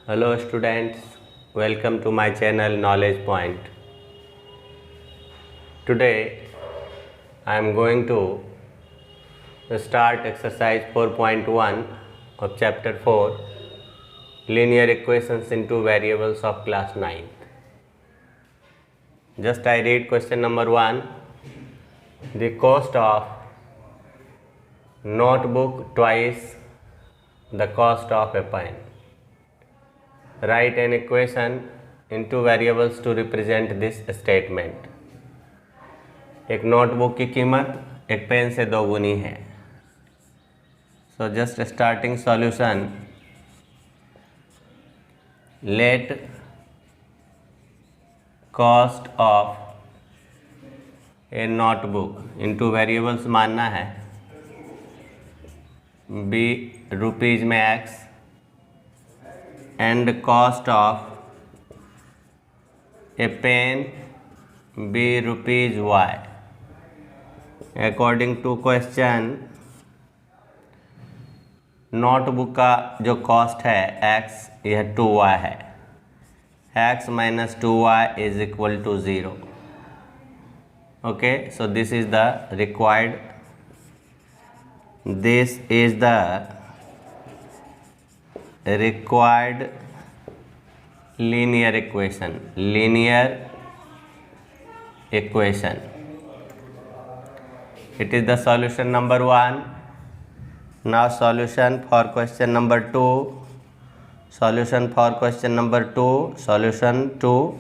Hello students, welcome to my channel Knowledge Point. Today I am going to start exercise 4.1 of chapter 4, linear equations in two variables of class 9th. Just I read question number 1. The cost of notebook twice the cost of a pen. Write an equation in two variables to represent this statement. एक notebook की कीमत एक pen से दोगुनी है. So just starting solution. Let cost of a notebook in two variables मानना है. B rupees में x and cost of a pen be rupees y. According to question, notebook का जो कॉस्ट है x, यह 2y है. x minus 2y is equal to 0. Okay, so this is the required. This is the required linear equation. It is the solution number 1. Now solution for question number 2. Solution 2.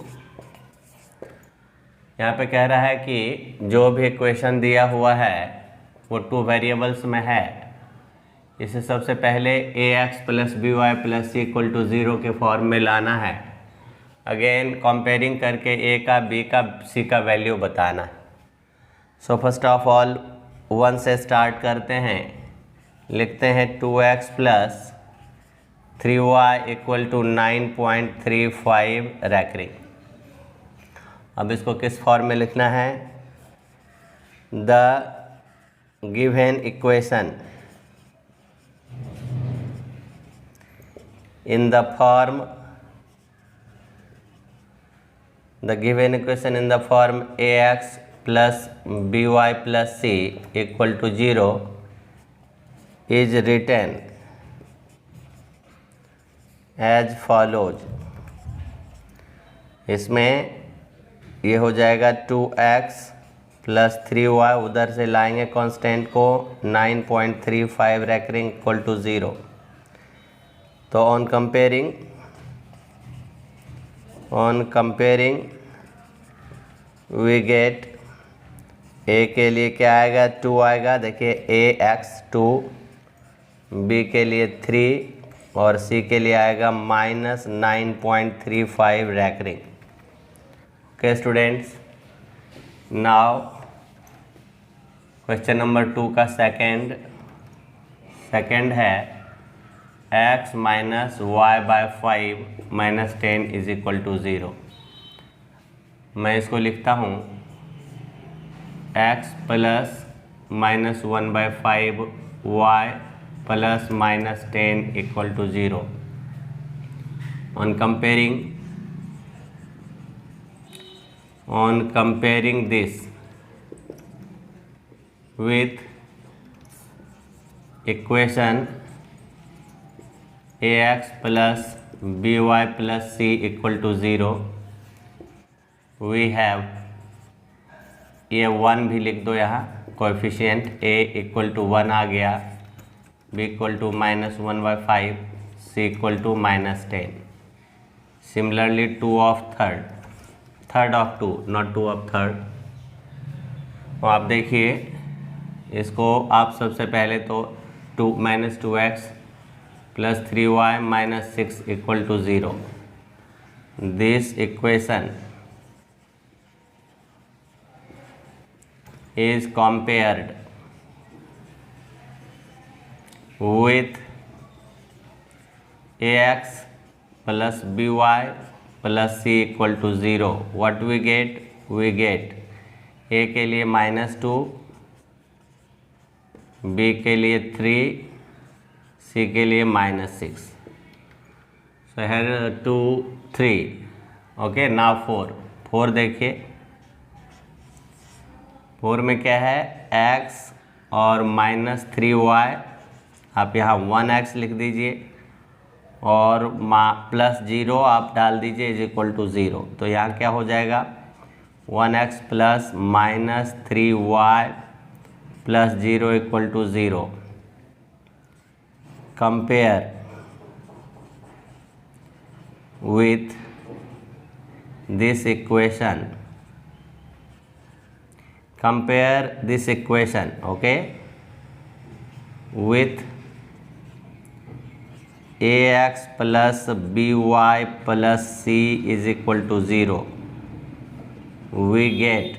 यहाँ पे कह रहा है कि जो भी इक्वेशन दिया हुआ है वो टू वेरिएबल्स में है. इसे सबसे पहले ax plus B Y plus C equal to 0 के फॉर्म में लाना है. अगेन कंपेयरिंग करके a का b का c का वैल्यू बताना है. सो फर्स्ट ऑफ ऑल 1 से स्टार्ट करते हैं. लिखते हैं 2x plus 3y equal to 9.35 recurring. अब इसको किस फॉर्म में लिखना है? The given equation in the form ax plus by plus c equal to 0 is written as follows. इसमें ये हो जाएगा 2x प्लस 3y, उधर से लाएंगे कांस्टेंट को, 9.35 रैकरिंग इक्वल टू 0. तो on comparing we get a के लिए क्या आएगा? 2 आएगा. देखिए ax 2, b के लिए 3 और c के लिए आएगा minus 9.35 recurring. Okay students, now question number 2 का सेकेंड है x minus Y by 5 minus 10 is equal to 0. मैं इसको लिखता हूँ x plus minus 1 by 5 y plus minus 10 equal to 0. on comparing this with equation ax plus by plus c equal to 0, we have, ये 1 भी लिख दो यहाँ, coefficient a equal to 1 आ गया, b equal to minus 1 by 5, c equal to minus 10. Similarly 2 of third of 2, not 2 of third. तो आप देखिए इसको, आप सबसे पहले तो 2 minus 2x plus 3y minus 6 equal to 0. This equation is compared with ax plus by plus c equal to 0. What we get? We get a के लिए -2, b के लिए 3, c के लिए -6. So here 2 3 okay. नाउ 4 देखिए, 4 में क्या है, x और -3y, आप यहाँ 1x लिख दीजिए और +0 आप डाल दीजिए इज इक्वल टू 0। तो यहाँ क्या हो जाएगा, 1x plus -3y plus 0 equal to 0। Compare with this equation, compare this equation okay with ax plus by plus c is equal to 0। we get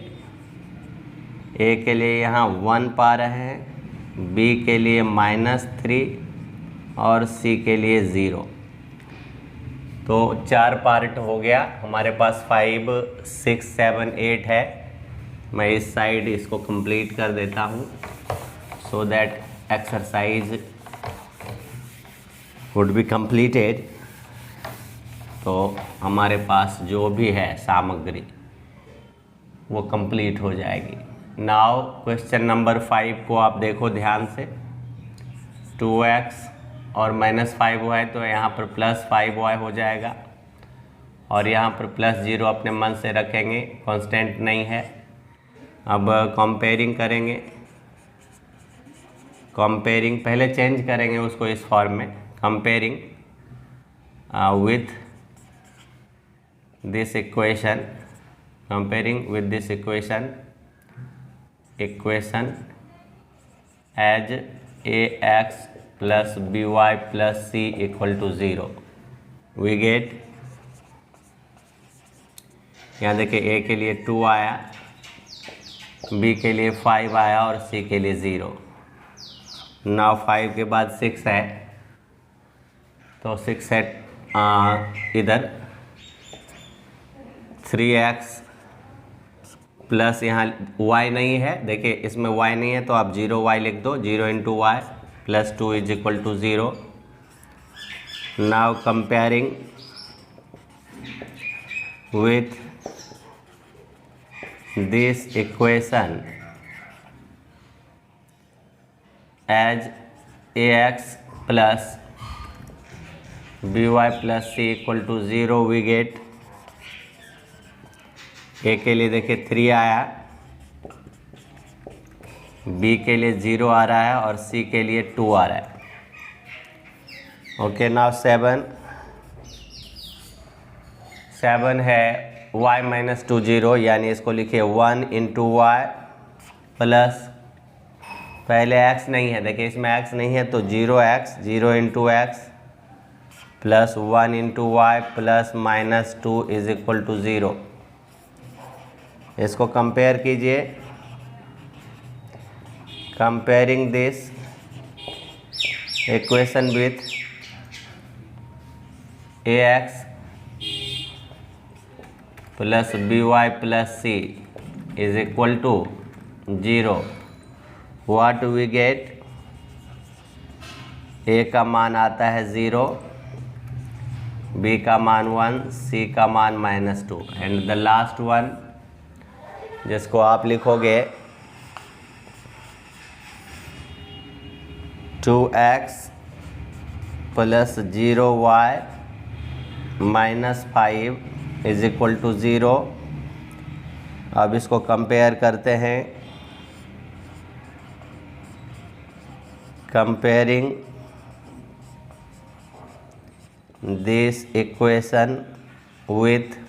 a के लिए यहाँ 1 पा रहे हैं, b के लिए -3 और c के लिए 0। तो 4 पार्ट हो गया हमारे पास, 5 6 7 8 है। मैं इस साइड इसको कंप्लीट कर देता हूँ so that exercise would be completed. तो हमारे पास जो भी है सामग्री वो कंप्लीट हो जाएगी। नाउ क्वेश्चन नंबर 5 को आप देखो ध्यान से। 2x और -5y, तो यहाँ पर +5y हो जाएगा और यहाँ पर +0 अपने मन से रखेंगे, कांस्टेंट नहीं है। अब कंपेयरिंग करेंगे, कंपेयरिंग पहले चेंज करेंगे उसको इस फॉर्म में, comparing with this equation, comparing with this equation as ax plus by plus c equal to 0। We get, यहाँ देखिए a के लिए 2 आया, b के लिए 5 आया और c के लिए 0। नाउ 5 के बाद 6 है, तो 6 है इधर 3x प्लस यहाँ y नहीं है, देखिए इसमें y नहीं है तो आप 0y लिख दो, 0 into Y plus 2 is equal to 0। Now comparing with this equation as ax plus by plus c equal to 0। We get, a के लिए देखिए 3 आया, b के लिए 0 आ रहा है और c के लिए 2 आ रहा है। ओके, नाउ 7 है y -2 0, यानी इसको लिखिए 1 इंटू वाई प्लस, पहले x नहीं है, देखिए इसमें x नहीं है तो 0x, 0 into X plus 1 into Y plus -2 is equal to 0। इसको कंपेयर कीजिए, comparing this equation with ax plus by plus c is equal to 0। What we get, a का मान आता है 0, b का मान 1, c का मान -2 एंड द लास्ट वन जिसको आप लिखोगे 2x plus 0y -5 is equal to 0। अब इसको कंपेयर करते हैं, comparing this equation with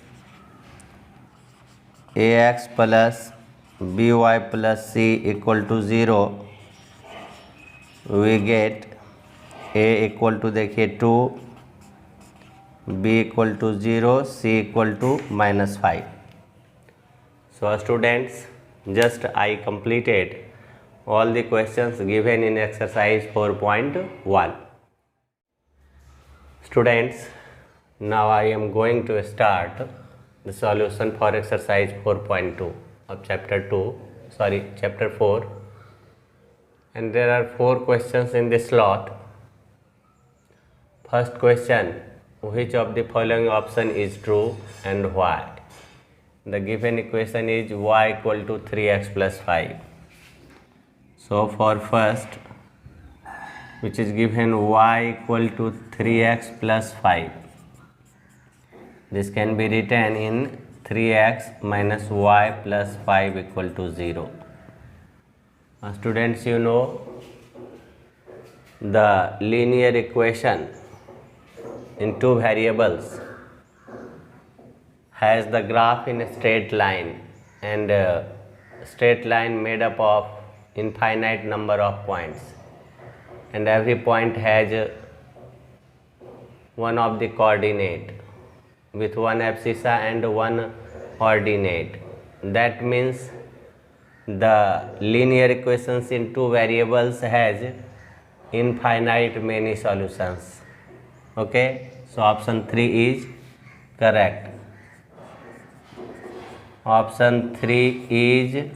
ax plus by plus c equal to 0। We get a equal to देखिए 2, b equal to 0, c equal to -5। So students, just I completed all the questions given in exercise 4.1. Students, now I am going to start the solution for exercise 4.2 of chapter 4, and there are 4 questions in this slot. First question, which of the following option is true and why? The given equation is y equal to 3x plus 5. So for first, which is given y equal to 3x plus 5, this can be written in 3x minus y plus 5 equal to 0. Students, you know the linear equation in two variables has the graph in a straight line, and straight line made up of infinite number of points, and every point has one of the coordinate with one abscissa and one ordinate. That means the linear equations in two variables has infinite many solutions. Okay, so option 3 is correct. Option 3 is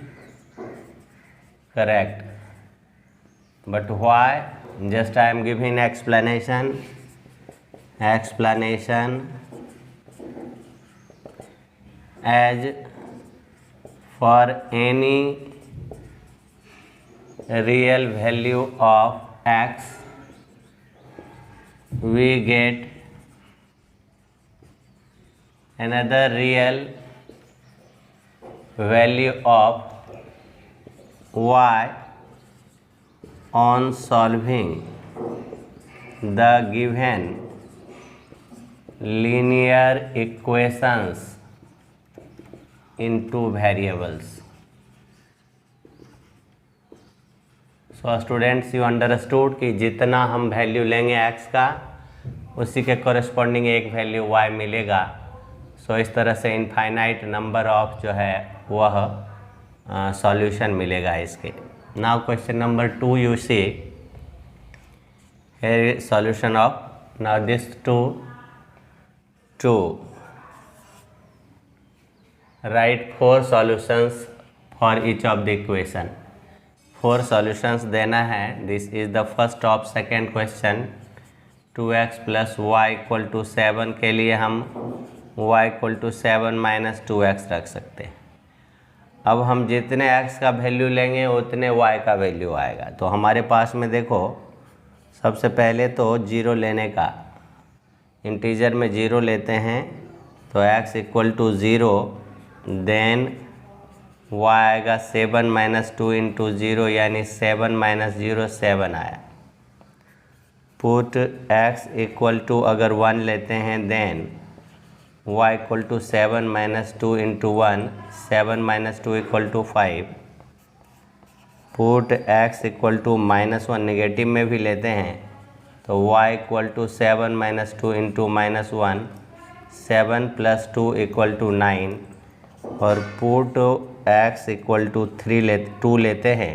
correct. But why? Just I am giving explanation. As for any real value of x, we get another real value of y on solving the given linear equations in two variables. So students, you understood कि जितना हम value लेंगे x का उसी के corresponding एक value y मिलेगा. सो इस तरह से इनफाइनाइट नंबर ऑफ जो है वह सॉल्यूशन मिलेगा इसके. Now question number 2 you see here solution of now this two write 4 solutions for each of the equation. 4 solutions देना है. This is the first of second question. 2x plus Y equal to 7 के लिए हम y equal to 7 minus 2x रख सकते हैं. अब हम जितने x का वैल्यू लेंगे उतने y का वैल्यू आएगा. तो हमारे पास में देखो सबसे पहले तो 0 लेने का, इंटीजर में 0 लेते हैं तो x equal to 0, then y आएगा 7 माइनस 2 इंटू 0 यानी 7 माइनस 0 7 आया. पुट x इक्वल टू अगर 1 लेते हैं then y equal to 7 minus 2 into 1, 7 minus 2 equal to 5. Put x equal to -1 negative में भी लेते हैं तो y equal to 7 minus 2 into -1, 7 plus 2 equal to 9. और पुट x इक्वल टू 2 लेते हैं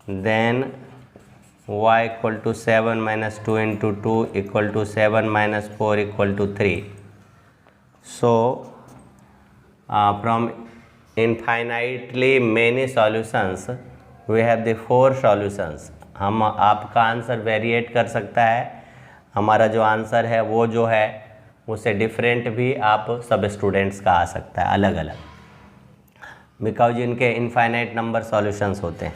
then y equal to 7 minus 2 into 2 equal to 7 minus 4 equal to 3. So from infinitely many solutions we have the 4 solutions. हम आपका answer variate कर सकता है. हमारा जो आंसर है वो जो है उससे डिफरेंट भी आप सब स्टूडेंट्स का आ सकता है अलग अलग, बिकॉज इनके इनफाइनाइट नंबर सॉल्यूशंस होते हैं.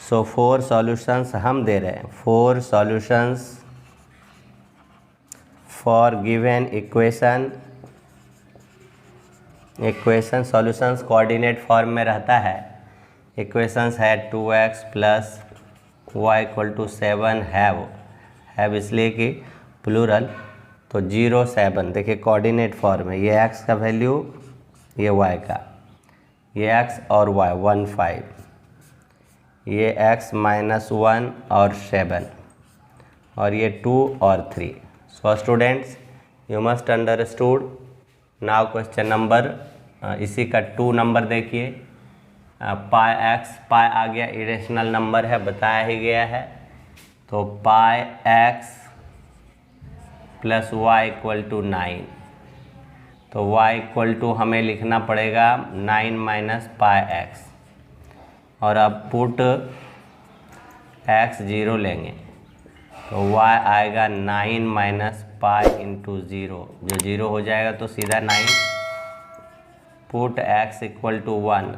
सो 4 सॉल्यूशंस हम दे रहे हैं. 4 solutions for given equation solutions coordinate form में रहता है. इक्वेशंस है 2x plus Y equal to 7 have इसलिए कि प्लूरल, तो 0 7 देखिए कोऑर्डिनेट फॉर्म है. ये x का वैल्यू, ये y का, ये x और y 1 5, ये x -1 और 7 और ये 2 और 3. So students you must understood. Now question number इसी का 2 नंबर देखिए. पाई x पाई आ गया, इरेशनल नंबर है बताया ही गया है. तो pi x plus Y equal to 9. तो y इक्वल टू हमें लिखना पड़ेगा 9 माइनस पाई x. और अब पुट x 0 लेंगे तो y आएगा 9 माइनस पाई इंटू 0, जो 0 हो जाएगा तो सीधा 9। पुट x इक्वल टू 1,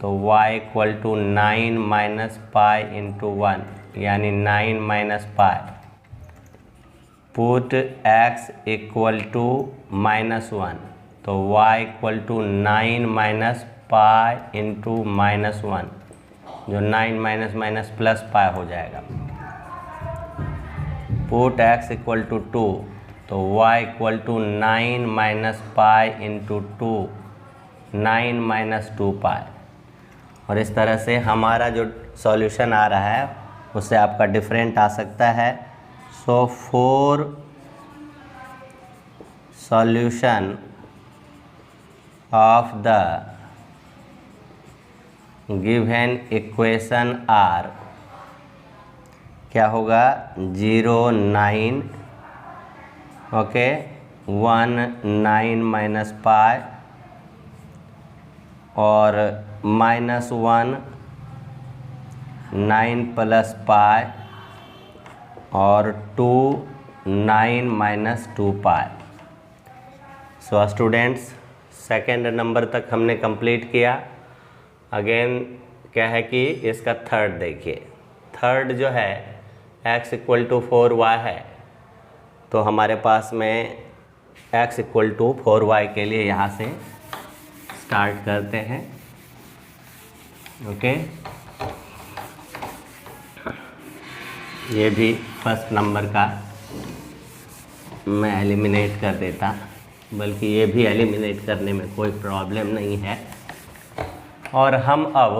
तो y equal to 9 minus pi into 1, यानी 9 minus pi. Put x equal to -1, तो y equal to 9 minus pi into -1, जो 9 माइनस माइनस प्लस पाई हो जाएगा। पुट x इक्वल टू 2, तो y equal to 9 minus pi into 2, 9 minus 2 pi. और इस तरह से हमारा जो सॉल्यूशन आ रहा है उससे आपका डिफरेंट आ सकता है। So 4 solution of the given equation are क्या होगा, 0 9 ओके 1 9 माइनस पाई और -1 9 प्लस पाई और 2 9 माइनस 2 पाई। सो स्टूडेंट्स, सेकेंड नंबर तक हमने कंप्लीट किया। अगेन क्या है कि इसका थर्ड देखिए। थर्ड जो है x इक्वल टू 4y है, तो हमारे पास में x इक्वल टू 4y के लिए यहाँ से स्टार्ट करते हैं। ओके, ये भी फर्स्ट नंबर का मैं एलिमिनेट कर देता, बल्कि ये भी एलिमिनेट करने में कोई प्रॉब्लम नहीं है। और हम अब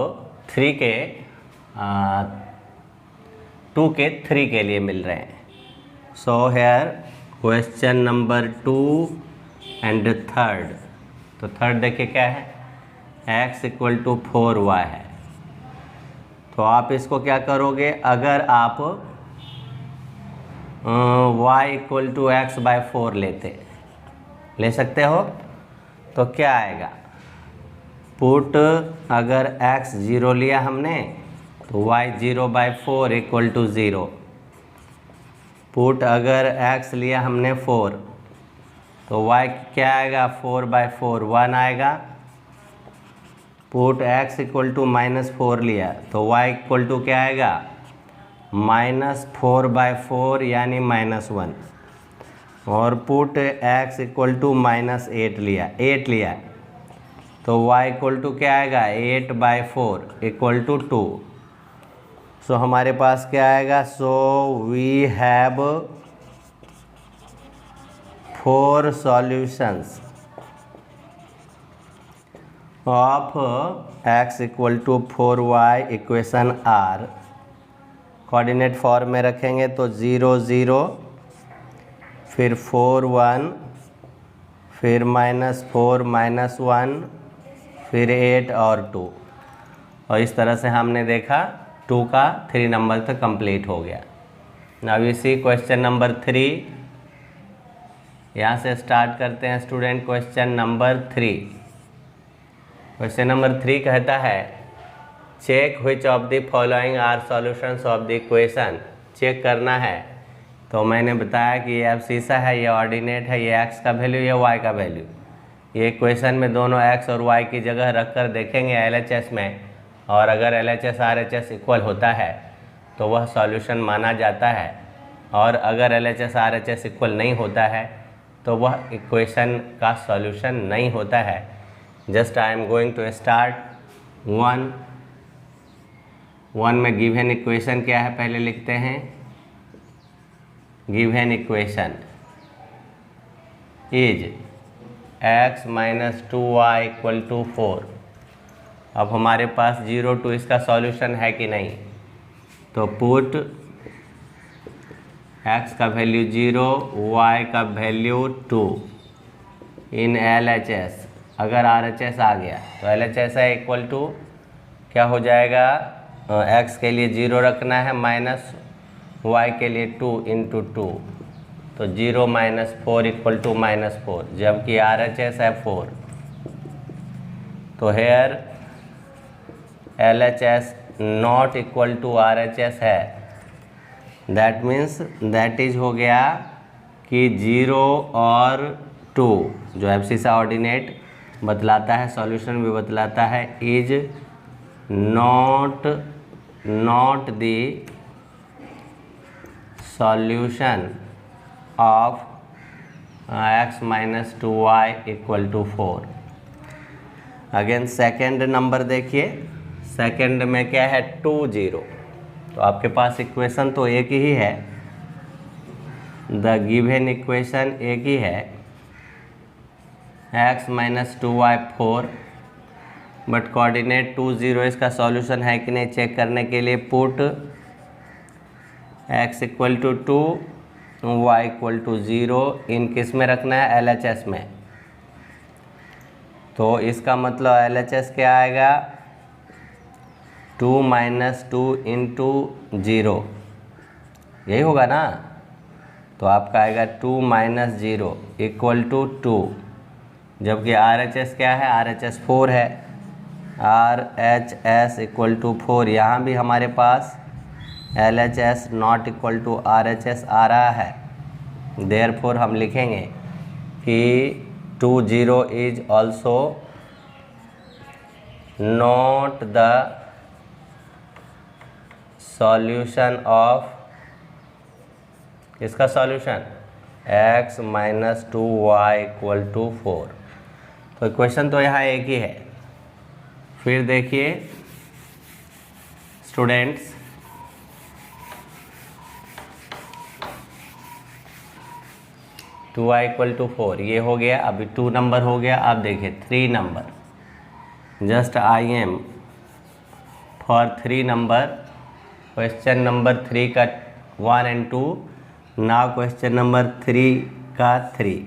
2 के 3 के लिए मिल रहे हैं। So here question number 2 and third. तो थर्ड देखिए क्या है, x इक्वल टू 4y है। तो आप इसको क्या करोगे, अगर आप y equal to X by 4 ले सकते हो, तो क्या आएगा, पुट अगर x 0 लिया हमने तो y 0 by 4 equal to 0। Put अगर x लिया हमने 4 तो y क्या आएगा, 4 बाई 4 1 आएगा। पुट x इक्वल टू -4 लिया तो y इक्वल टू क्या आएगा, -4 बाई 4 यानी -1। और पुट x इक्वल टू -8 लिया तो y इक्वल टू क्या आएगा, 8 बाई 4 इक्वल टू 2। सो हमारे पास क्या आएगा, so we have 4 solutions of x equal to 4y equation are. Coordinate form में रखेंगे तो 0 0, फिर 4 1, फिर -4 -1, फिर 8 और 2। और इस तरह से हमने देखा 2 का 3 नंबर तक कंप्लीट हो गया। Now you see question number 3। यहाँ से स्टार्ट करते हैं student question number 3। Question number 3 कहता है check which of the following are solutions of the equation. Check करना है, तो मैंने बताया कि ये एब्सिसा है, ये ऑर्डिनेट है, ये x का वैल्यू, ये y का वैल्यू। ये इक्वेशन में दोनों x और y की जगह रख कर देखेंगे LHS में, और अगर LHS RHS इक्वल होता है तो वह सॉल्यूशन माना जाता है, और अगर LHS RHS इक्वल नहीं होता है तो वह इक्वेशन का सॉल्यूशन नहीं होता है। Just I am going to start 1 में गिवन इक्वेशन क्या है पहले लिखते हैं। Given equation is x minus 2y equal to 4। अब हमारे पास 0 2 इसका सॉल्यूशन है कि नहीं, तो पुट x का वैल्यू 0, y का वैल्यू 2 इन LHS। अगर RHS आ गया तो LHS है इक्वल टू क्या हो जाएगा, x के लिए 0 रखना है, माइनस y के लिए 2 इंटू 2, तो 0 माइनस 4 इक्वल टू -4, जबकि RHS है 4। तो here LHS not equal to RHS है, दैट मीन्स दैट इज हो गया कि 0 और 2 जो एब्सिसा ऑर्डिनेट बतलाता है, सॉल्यूशन भी बतलाता है, is not the solution of x minus 2y equal to 4। Again second number देखिए, सेकेंड में क्या है 2 0, तो आपके पास इक्वेशन तो एक ही है, द गिवन इक्वेशन एक ही है, x minus 2y 4, but coordinate 2 0 इसका सॉल्यूशन है कि नहीं चेक करने के लिए put x equal to 2 y equal to 0 in किस में रखना है, LHS में। तो इसका मतलब LHS क्या आएगा, 2 माइनस 2 इंटू 0, यही होगा ना। तो आपका आएगा 2 माइनस 0 इक्वल टू 2, जबकि RHS क्या है, RHS 4 है, RHS इक्वल टू 4। यहाँ भी हमारे पास LHS not equal to RHS आ रहा है, देयरफॉर हम लिखेंगे कि 2 0 is also not the solution of, इसका solution x minus 2y equal to 4। तो इक्वेशन तो यहाँ एक ही है। फिर देखिए students, two y equal to 4 ये हो गया, अभी 2 नंबर हो गया। अब देखिए 3 number, just I M for 3 number, question number 3 का 1 and 2, नाउ क्वेश्चन नंबर 3 का 3।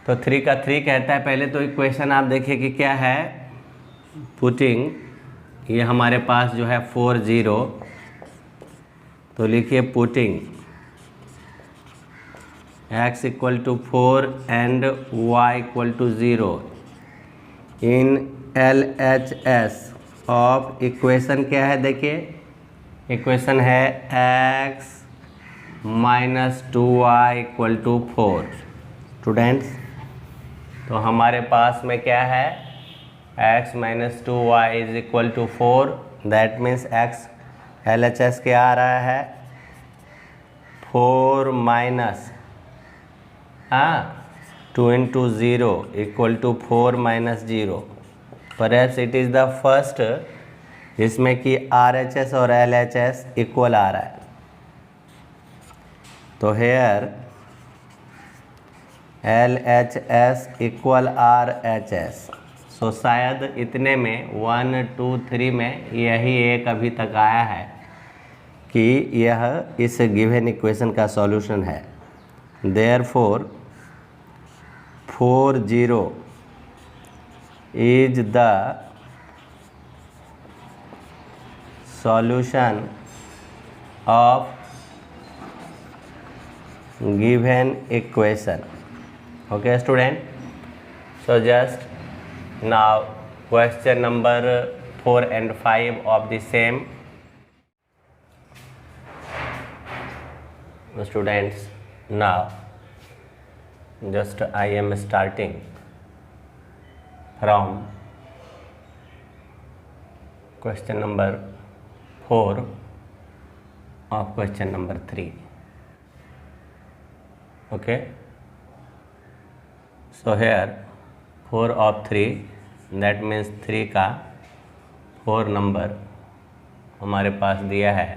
तो 3 का 3 कहता है, पहले तो इक्वेशन आप देखिए कि क्या है, पुटिंग, ये हमारे पास जो है 4 0, तो लिखिए putting x equal to 4 and y equal to 0 in LHS of equation क्या है, देखिए इक्वेशन है x minus 2y equal to 4। Students, तो हमारे पास में क्या है, x minus 2y is equal to 4, that means x LHS क्या आ रहा है, 4 minus 2 into 0 equal to 4 minus 0। Perhaps it is the first जिसमें कि RHS और LHS इक्वल आ रहा है। तो हेयर LHS इक्वल RHS, सो शायद इतने में 1 2 3 में यही एक अभी तक आया है कि यह इस गिवन इक्वेशन का सॉल्यूशन है। Therefore 4 0 is the solution of given equation. Okay student, so just now question number 4 and 5 of the same. Students, now just I am starting from question number 4 of question number 3. Okay, so here 4 of 3, that means 3 का 4 number हमारे पास दिया है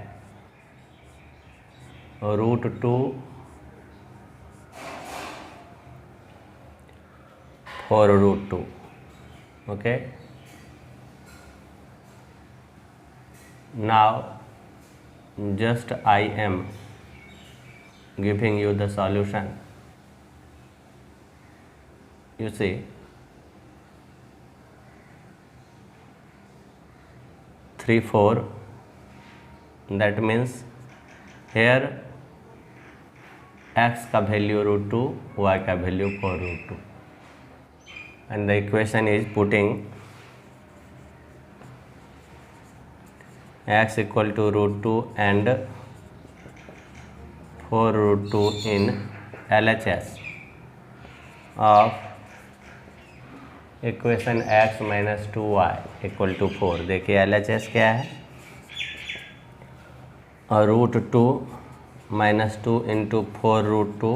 √2 4 √2. Okay, now just I am giving you the solution. You see, three 4, that means here x का value √2, y का value 4 √2, and the equation is putting x equal to root 2 and 4 root 2 in LHS of equation x minus 2y equal to 4। देखिए LHS क्या है, और root 2 minus 2 into 4 root 2,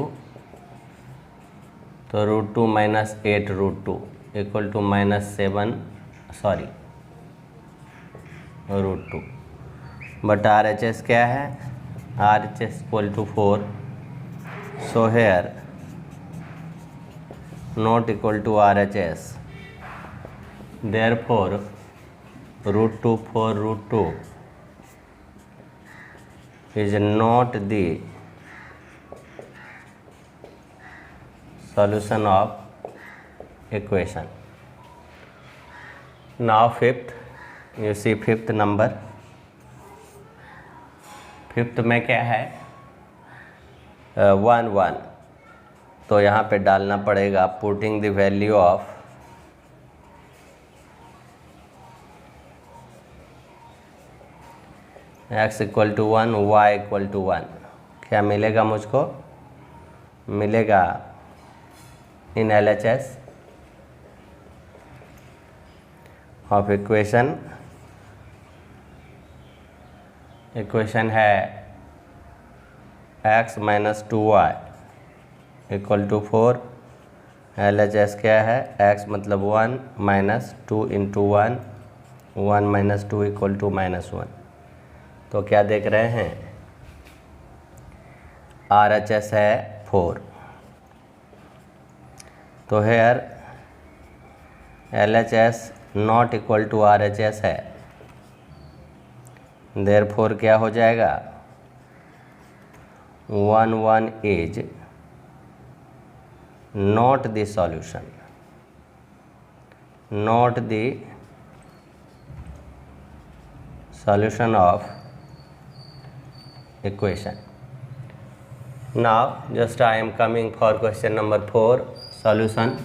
तो root 2 minus 8 root 2 equal to minus 7 root 2। But RHS क्या है, RHS equal to 4, so here not equal to RHS, therefore root 2 4 root 2 is not the solution of equation. Now fifth, you see fifth number, fifth में क्या है 1 1, तो यहाँ पे डालना पड़ेगा putting the value of x equal to 1 y equal to 1। क्या मिलेगा मुझको, मिलेगा इन LHS ऑफ इक्वेशन है x minus 2y equal to 4। LHS क्या है, x मतलब 1 minus 2 into 1, 1 minus 2 equal to minus 1। तो क्या देख रहे हैं, RHS है 4, तो here LHS not equal to RHS है, देयरफॉर क्या हो जाएगा 1 1 is not the solution, not the solution of equation. Now just I am coming for question number 4, solution.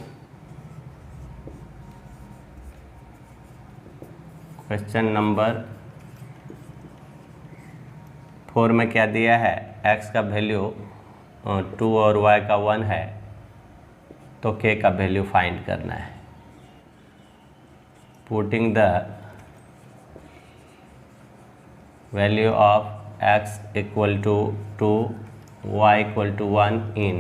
Question number 4 में क्या दिया है, x का वैल्यू 2 और y का 1 है, तो k का वैल्यू फाइंड करना है। Putting the value of x equal to 2 y equal to 1 in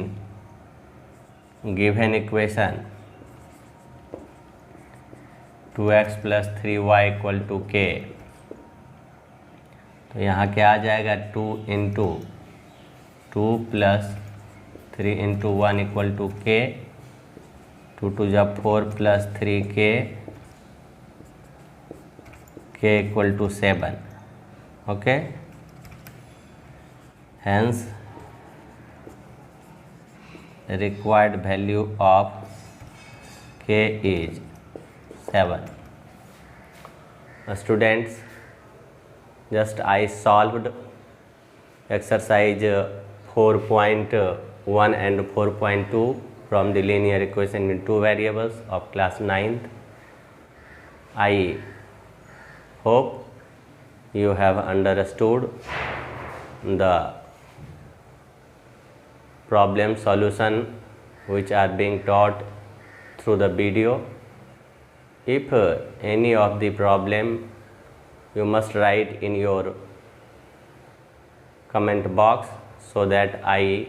given equation 2x plus 3y equal to k, तो यहाँ क्या आ जाएगा 2 into 2 plus 3 into 1 equal to k, 2 2 जा 4 plus 3k, k equal to 7। Okay, hence required value of k is 7। Students, just I solved exercise 4.1 and 4.2 from the linear equation in 2 variables of class 9th. I hope you have understood the problem solution which are being taught through the video. If any of the problem, you must write in your comment box so that I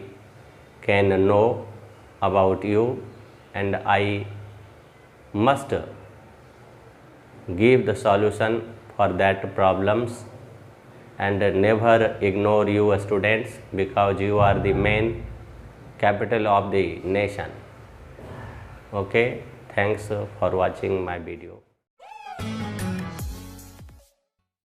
can know about you, and I must give the solution for that problems, and never ignore you students, because you are the main capital of the nation. Okay, thanks for watching my video.